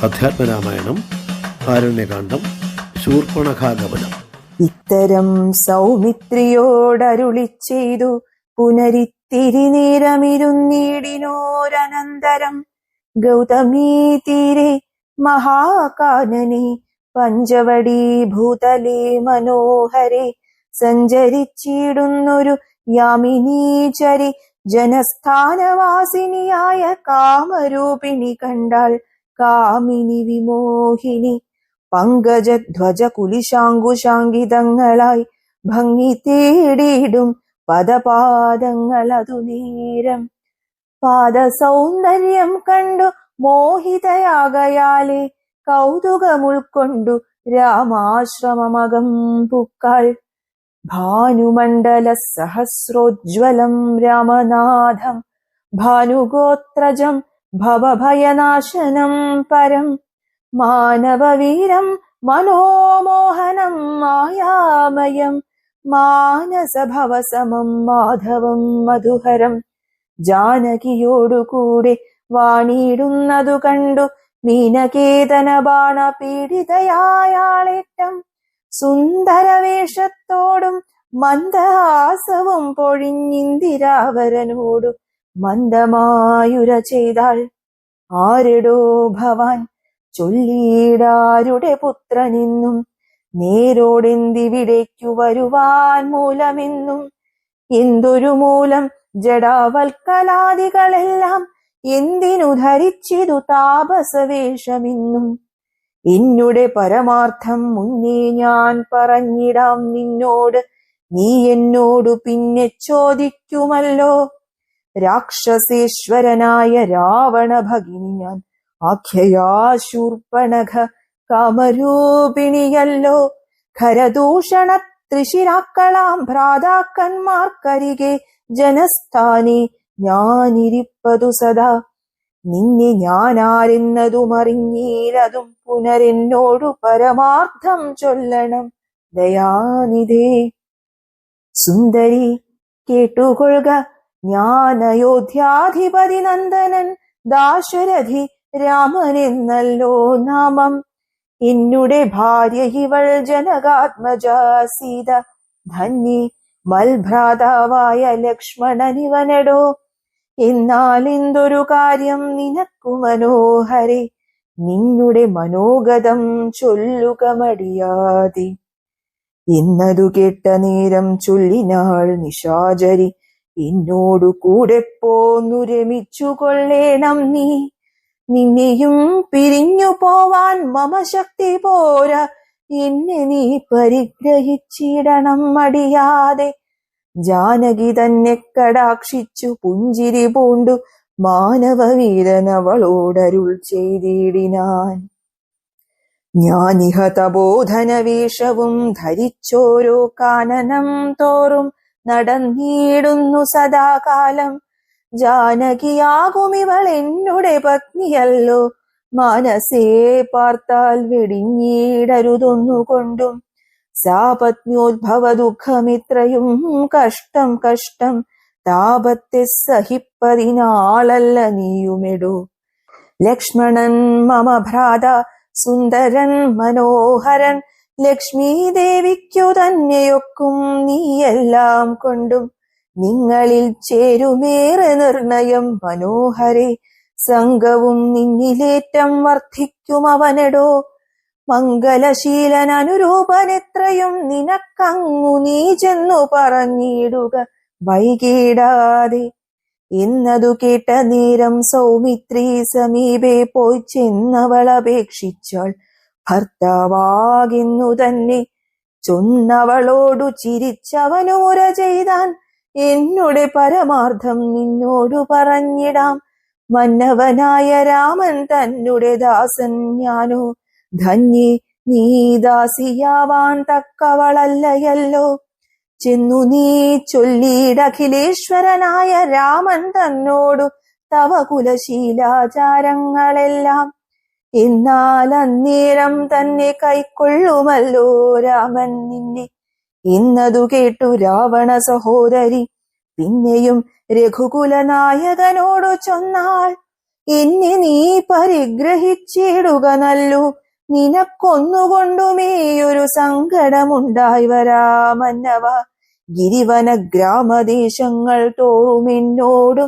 അധ്യാത്മരാമായണം ആരണ്യകാന്ഡം ശൂർപ്പണഖാഗമനം. ഇത്തരം സൗമിത്രിയോടരുളി ചെയ്തു പുനരിത്തിരിനേരമിരുന്നീടിനോരനന്തരം ഗൗതമീ തീരെ മഹാകാനനെ പഞ്ചവടി ഭൂതലേ മനോഹരെ സഞ്ചരിച്ചിടുന്നൊരു യാമിനീചരി ജനസ്ഥാനവാസിനിയായ കാമരൂപിണി കണ്ടാൾ. കാമിനി വിമോഹിനി പങ്കജധ്വജ കുലിശാങ്കുശാങ്കിതങ്ങളായി ഭംഗി തേടിയിടും പദപാദങ്ങളതു നേരം. പാദസൗന്ദര്യം കണ്ടു മോഹിതയാകയാലെ കൗതുകമുൾക്കൊണ്ടു രാമാശ്രമമകം പുക്കാൾ. ഭാനുമണ്ഡല സഹസ്രോജ്വലം രാമനാഥം ഭാനുഗോത്രജം ഭവഭയനാശനം പരം മാനവവീരം മനോമോഹനം മായാമയം മാനസഭവസമം മാധവം മധുഹരം. ജാനകിയോടുകൂടെ വാണിടുന്നതു കണ്ടു മീനകേതന ബാണ പീഡിതയാളേറ്റം സുന്ദരവേഷത്തോടും മന്ദഹാസവും പൊഴിഞ്ഞിന്ദിരാവരനോടു മന്ദമായുര ചെയ്താൾ. ആരെടോ ഭവാൻ, ചൊല്ലിയിടാരുടെ പുത്രനെന്നും നേരോടെന്തിവിടേക്കു വരുവാൻ മൂലമെന്നും. എന്തൊരു മൂലം ജഡാവൽക്കലാദികളെല്ലാം എന്തിനു ധരിച്ചിതു താപസവേഷമെന്നും. എന്നുടെ പരമാർത്ഥം മുന്നേ ഞാൻ പറഞ്ഞിടാം നിന്നോട്, നീ എന്നോടു പിന്നെ ചോദിക്കുമല്ലോ. രാക്ഷസേശ്വരനായ രാവണ ഭഗിനി ഞാൻ ആഖ്യയാ ശൂർപ്പണഖ കാമരൂപിണിയല്ലോ. ഖരദൂഷണ ത്രിശിരാക്കളാം ഭ്രാതാക്കന്മാർക്കരികെ ജനസ്ഥാനെ ഞാനിരിപ്പതു സദാ. നിന്നെ ഞാനാരെന്നതും അറിഞ്ഞീലതും പുനരെന്നോടു പരമാർത്ഥം ചൊല്ലണം ദയാനിധേ. സുന്ദരി കേട്ടുകൊള്ളുക, ഞാൻ അയോധ്യാധിപതി നന്ദനൻ ദാശരഥി രാമനെന്നല്ലോ നാമം. എന്നുടെ ഭാര്യ ഇവൾ ജനകാത്മജ സീത. ധന്യേ മൽഭ്രാതാവായ ലക്ഷ്മണനിവനെടോ. എന്നാൽ എന്തൊരു കാര്യം നിനക്കു മനോഹരെ, നിന്നുടെ മനോഗതം ചൊല്ലുക മടിയാതെ. എന്നതു കേട്ട നേരം ചൊല്ലിനാൾ നിശാചരി, എന്നോടു കൂടെ പോന്നു രമിച്ചു കൊള്ളേണം നീ. നിന്നെയും പിരിഞ്ഞു പോവാൻ മമ ശക്തി പോരാ, എന്നെ നീ പരിഗ്രഹിച്ചിടണം മടിയാതെ. ജാനകി തന്നെ കടാക്ഷിച്ചു പുഞ്ചിരി പൂണ്ടു മാനവവീരനവളോടരുൾ ചെയ്തിടിനാൻ. ഞാനിഹ തപോധനവേഷവും ധരിച്ചോരോ കാനനം തോറും നടന്നിടുന്നു സദാകാലം. ജാനകിയാകുമിവൾ എന്നുടെ പത്നിയല്ലോ, മനസ്സേ പാർത്താൽ വെടിഞ്ഞിടരുതൊന്നുകൊണ്ടും. സാപത്ന്യോദ്ഭവ ദുഃഖമിത്രയും കഷ്ടം കഷ്ടം, താപത്തെ സഹിപ്പതിനാളല്ല നീയുമെടോ. ലക്ഷ്മണൻ മമ ഭ്രാത സുന്ദരൻ മനോഹരൻ, ലക്ഷ്മീ ദേവിക്കു തന്നെയൊക്കും നീയെല്ലാം കൊണ്ടും. നിങ്ങളിൽ ചേരുമേറെ നിർണയം മനോഹരെ, സംഘവും നിന്നിലേറ്റം വർദ്ധിക്കും അവനെടോ. മംഗലശീലൻ അനുരൂപനെത്രയും നിനക്കങ്ങു നീ ചെന്നു പറഞ്ഞിടുക വൈകിടാതെ. എന്നതു കേട്ട നേരം സൗമിത്രി സമീപെ പോയി ചെന്നവളപേക്ഷിച്ചാൾ. ഭർത്താവാകെന്നു തന്നെ ചൊന്നവളോടു ചിരിച്ചവനു മുര ചെയ്താൻ. എന്നുടെ പരമാർത്ഥം നിന്നോടു പറഞ്ഞിടാം. മന്നവനായ രാമൻ തന്നുടെ ദാസൻ ഞാനോ. ധന്യേ നീ ദാസിയാവാൻ തക്കവളല്ലയല്ലോ. ചെന്നു നീ ചൊല്ലിയിടഖിലേശ്വരനായ രാമൻ തന്നോടു തവ കുലശീലാചാരങ്ങളെല്ലാം. എന്നാൽ അന്നേരം തന്നെ കൈക്കൊള്ളുമല്ലോ രാമൻ നിന്നെ. എന്നതു കേട്ടു രാവണ സഹോദരി പിന്നെയും രഘുകുലനായകനോടു ചൊന്നാൾ. എന്നെ നീ പരിഗ്രഹിച്ചിടുക നല്ലു. നിനക്കൊന്നുകൊണ്ടുമേയൊരു സങ്കടമുണ്ടായി വരാമന്നവ. ഗിരിവന ഗ്രാമദേശങ്ങൾ തോറും എന്നോടു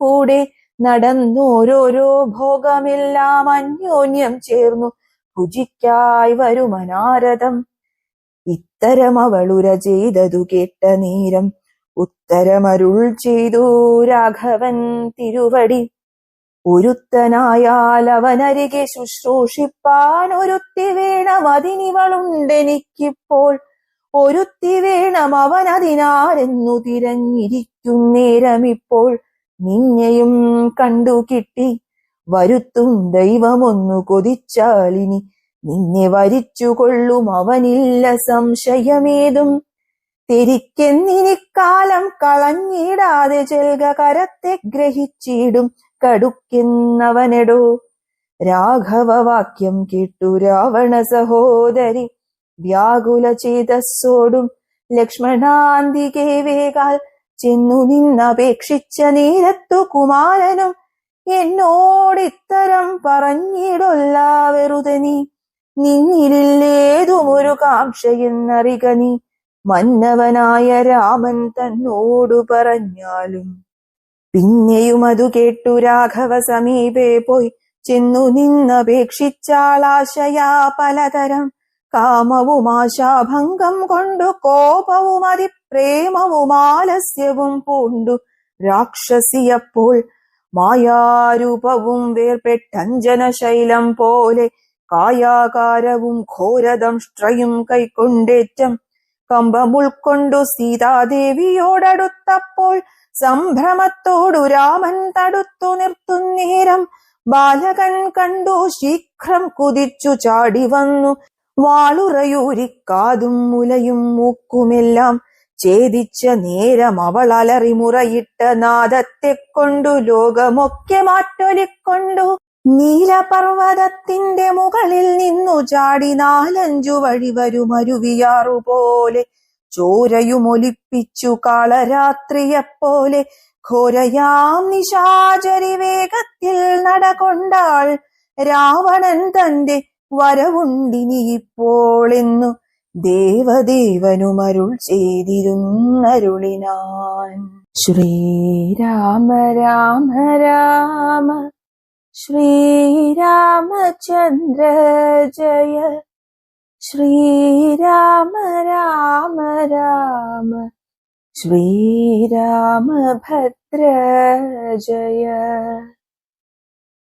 കൂടെ നടന്നോരോരോ ഭോഗമെല്ലാം അന്യോന്യം ചേർന്നു ഭുജിക്കായി വരുമനാരദം. ഇത്തരം അവളുര ചെയ്തതു കേട്ട നേരം ഉത്തരമരുൾ ചെയ്തു രാഘവൻ തിരുവടി. ഒരുത്തനായാൽ അവനരികെ ശുശ്രൂഷിപ്പാൻ ഒരുത്തി വേണം, അതിനിവളുണ്ടെനിക്കിപ്പോൾ. ഒരുത്തി വേണം, അവനതിനാരെന്നു തിരഞ്ഞിരിക്കുന്നേരമിപ്പോൾ. നിന്നെയും കണ്ടു കിട്ടി വരുത്തും ദൈവമൊന്നു കൊതിച്ചാലിനി നിന്നെ വരിച്ചു കൊള്ളും അവനില്ല സംശയമേതും. തിരിക്കെന്നിനിക്കാലം കളഞ്ഞിടാതെ ചെൽക, കരത്തെ ഗ്രഹിച്ചിടും കടുക്കെന്നവനെടോ. രാഘവവാക്യം കേട്ടു രാവണ സഹോദരി വ്യാകുല ചേതസ്സോടും ലക്ഷ്മണാന്തികെ വേഗാൽ ചെന്നു നിന്നപേക്ഷിച്ച നേരത്തു കുമാരനും എന്നോടിത്തരം പറഞ്ഞിടൊല്ല വെറുതെ നീ. നിന്നിലേതുമൊരു കാംക്ഷയെന്നറിക നീ, മന്നവനായ രാമൻ തന്നോടു പറഞ്ഞാലും. പിന്നെയും അതു കേട്ടു രാഘവ സമീപേ പോയി ചെന്നു നിന്നപേക്ഷിച്ചാളാശയാ പലതരം. കാമവും ആശാഭംഗം കൊണ്ടു കോപവും അതിപ്രേമവും ആലസ്യവും പൂണ്ടു രാക്ഷസിയപ്പോൾ മായാരൂപവും വേർപെട്ടഞ്ജനശൈലം പോലെ കായാകാരവും ഘോരദംഷ്ട്രയും കൈക്കൊണ്ടേറ്റം കമ്പമുൾക്കൊണ്ടു സീതാദേവിയോടടുത്തപ്പോൾ സംഭ്രമത്തോടു രാമൻ തടുത്തു നിർത്തുന്നേരം ബാലകൻ കണ്ടു ശീഘ്രം കുതിച്ചു ചാടി വന്നു വാളുറയൂരിക്കാതും മുലയും മൂക്കുമെല്ലാം ഛേദിച്ച നേരം അവൾ അലറിമുറയിട്ട നാദത്തെ കൊണ്ടു ലോകമൊക്കെ മാറ്റൊലിക്കൊണ്ടു നീലപർവ്വതത്തിന്റെ മുകളിൽ നിന്നു ചാടി 4-5 വഴി വരുമരുവിയാറുപോലെ ചോരയുമൊലിപ്പിച്ചു കാളരാത്രിയെപ്പോലെ ഘോരയാം നിശാചരി വേഗത്തിൽ നടകൊണ്ടാൾ. രാവണൻ തന്റെ വരവുണ്ടിനിയിപ്പോൾ എന്നു ദേവദേവനുമരുൾ ചെയ്തിരുന്നരുളിനാൻ. ശ്രീരാമ രാമ രാമ ശ്രീരാമചന്ദ്ര ജയ. ശ്രീരാമ രാമ രാമ ശ്രീരാമഭദ്ര ജയ.